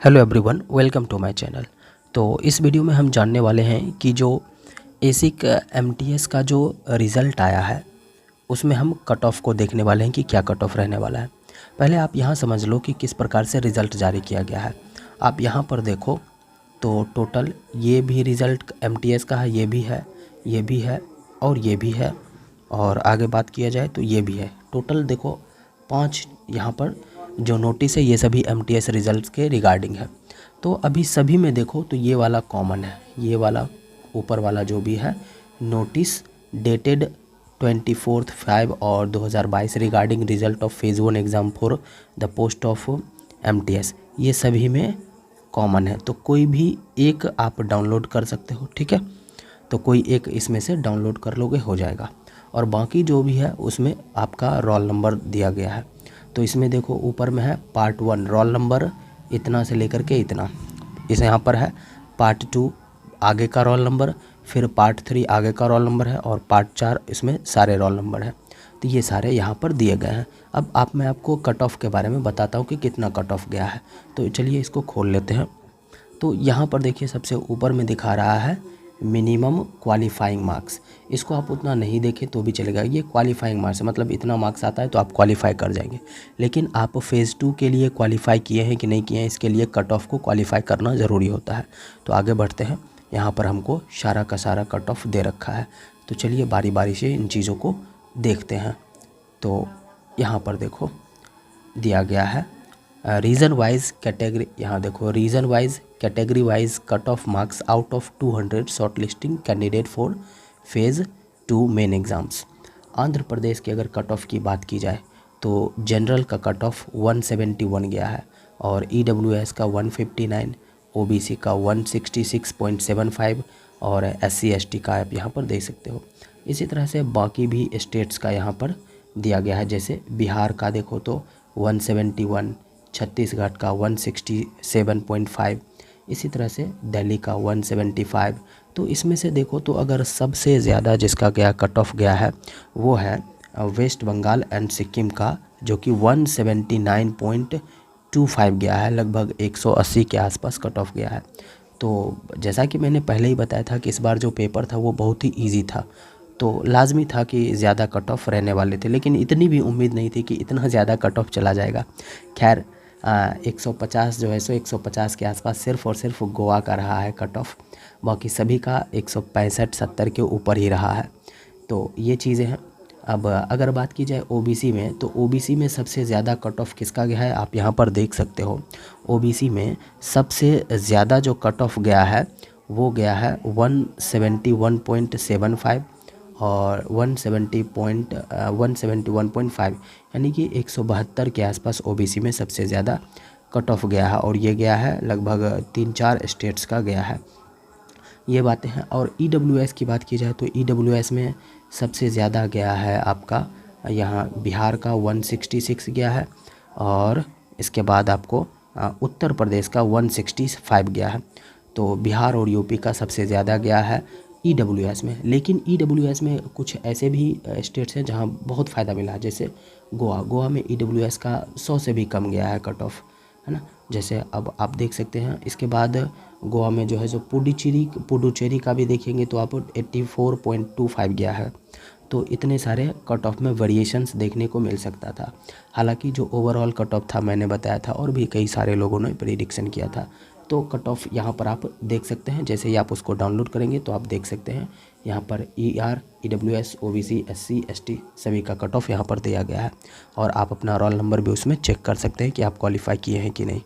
Hello everyone, welcome to my channel. तो इस video में हम जानने वाले हैं कि जो एसिक एमटीएस का जो रिज़ल्ट आया है उसमें हम कट ऑफ को देखने वाले हैं कि क्या कट ऑफ रहने वाला है। पहले आप यहाँ समझ लो कि किस प्रकार से रिज़ल्ट जारी किया गया है। आप यहाँ पर देखो तो टोटल ये भी रिज़ल्ट एमटीएस का है, ये भी है, ये भी है और ये भी है, और आगे बात किया जाए तो ये भी है। टोटल देखो 5 यहाँ पर जो नोटिस है ये सभी एमटीएस रिजल्ट्स के रिगार्डिंग है। तो अभी सभी में देखो तो ये वाला कॉमन है, ये वाला ऊपर वाला जो भी है नोटिस डेटेड 24/5 और 2022 regarding result of phase 1 exam for the post of MTS, ये सभी में कॉमन है। तो कोई भी एक आप डाउनलोड कर सकते हो, ठीक है। तो कोई एक इसमें से डाउनलोड कर लोगे हो जाएगा, और बाकी जो भी है उसमें आपका रोल नंबर दिया गया है। तो इसमें देखो ऊपर में है पार्ट 1 रोल नंबर इतना से लेकर के इतना, इस यहाँ पर है पार्ट 2 आगे का रोल नंबर, फिर पार्ट 3 आगे का रोल नंबर है, और पार्ट 4 इसमें सारे रोल नंबर है। तो ये सारे यहाँ पर दिए गए हैं। अब मैं आपको कट ऑफ के बारे में बताता हूँ कि कितना कट ऑफ गया है। तो चलिए इसको खोल लेते हैं। तो यहाँ पर देखिए सबसे ऊपर में दिखा रहा है मिनिमम क्वालिफाइंग मार्क्स। इसको आप उतना नहीं देखें तो भी चलेगा, ये क्वालिफाइंग मार्क्स है, मतलब इतना मार्क्स आता है तो आप क्वालिफाई कर जाएंगे। लेकिन आप फेज़ 2 के लिए क्वालिफाई किए हैं कि नहीं किए हैं, इसके लिए कट ऑफ को क्वालिफाई करना ज़रूरी होता है। तो आगे बढ़ते हैं। यहाँ पर हमको सारा का सारा कट ऑफ दे रखा है। तो चलिए बारी बारी से इन चीज़ों को देखते हैं। तो यहाँ पर देखो दिया गया है रीजन वाइज कैटेगरी, यहाँ देखो region wise category wise cut off marks out of 200 short listing candidate for phase 2 main exams. Andhra Pradesh की अगर कट ऑफ की बात की जाए तो जनरल का कट ऑफ 171 गया है, और ईडब्ल्यूएस का 159, ओबीसी का 166.75, और एससी एसटी का आप यहाँ पर देख सकते हो। इसी तरह से बाकी भी स्टेट्स का यहाँ पर दिया गया है। जैसे बिहार का देखो तो 171, छत्तीसगढ़ का 167.5, इसी तरह से दिल्ली का 175। तो इसमें से देखो तो अगर सबसे ज़्यादा जिसका गया कट ऑफ गया है वो है वेस्ट बंगाल एंड सिक्किम का, जो कि 179.25 गया है, लगभग 180 के आसपास कट ऑफ गया है। तो जैसा कि मैंने पहले ही बताया था कि इस बार जो पेपर था वो बहुत ही ईजी था, तो लाजमी था कि ज़्यादा कट ऑफ रहने वाले थे, लेकिन इतनी भी उम्मीद नहीं थी कि इतना ज़्यादा कट ऑफ चला जाएगा। खैर 150 जो है सो 150 के आसपास सिर्फ़ और सिर्फ गोवा का रहा है कट ऑफ, बाकी सभी का 165-70 के ऊपर ही रहा है। तो ये चीज़ें हैं। अब अगर बात की जाए ओबीसी में, तो ओबीसी में सबसे ज़्यादा कट ऑफ किसका गया है आप यहाँ पर देख सकते हो। ओबीसी में सबसे ज़्यादा जो कट ऑफ गया है वो गया है 171.75 और 171.5, यानी कि 172 के आसपास ओबीसी में सबसे ज़्यादा कट ऑफ गया है, और ये गया है लगभग 3-4 स्टेट्स का गया है। ये बातें हैं। और ईडब्ल्यूएस की बात की जाए तो ईडब्ल्यूएस में सबसे ज़्यादा गया है आपका यहाँ बिहार का 166 गया है, और इसके बाद आपको उत्तर प्रदेश का 165 गया है। तो बिहार और यूपी का सबसे ज़्यादा गया है ईडब्ल्यूएस में। लेकिन ईडब्ल्यूएस में कुछ ऐसे भी स्टेट्स हैं जहाँ बहुत फ़ायदा मिला है, जैसे गोवा में ईडब्ल्यूएस का 100 से भी कम गया है कट ऑफ, है ना। जैसे अब आप देख सकते हैं। इसके बाद गोवा में जो है जो पुडुचेरी का भी देखेंगे तो आप 84.25 गया है। तो इतने सारे कट ऑफ में वेरिएशंस देखने को मिल सकता था। हालांकि जो ओवरऑल कट ऑफ था मैंने बताया था, और भी कई सारे लोगों ने प्रेडिक्शन किया था। तो कट ऑफ यहाँ पर आप देख सकते हैं। जैसे ही आप उसको डाउनलोड करेंगे तो आप देख सकते हैं यहाँ पर ER, EWS, OBC, SC, ST सभी का कट ऑफ यहाँ पर दिया गया है, और आप अपना रोल नंबर भी उसमें चेक कर सकते हैं कि आप क्वालिफाई किए हैं कि नहीं।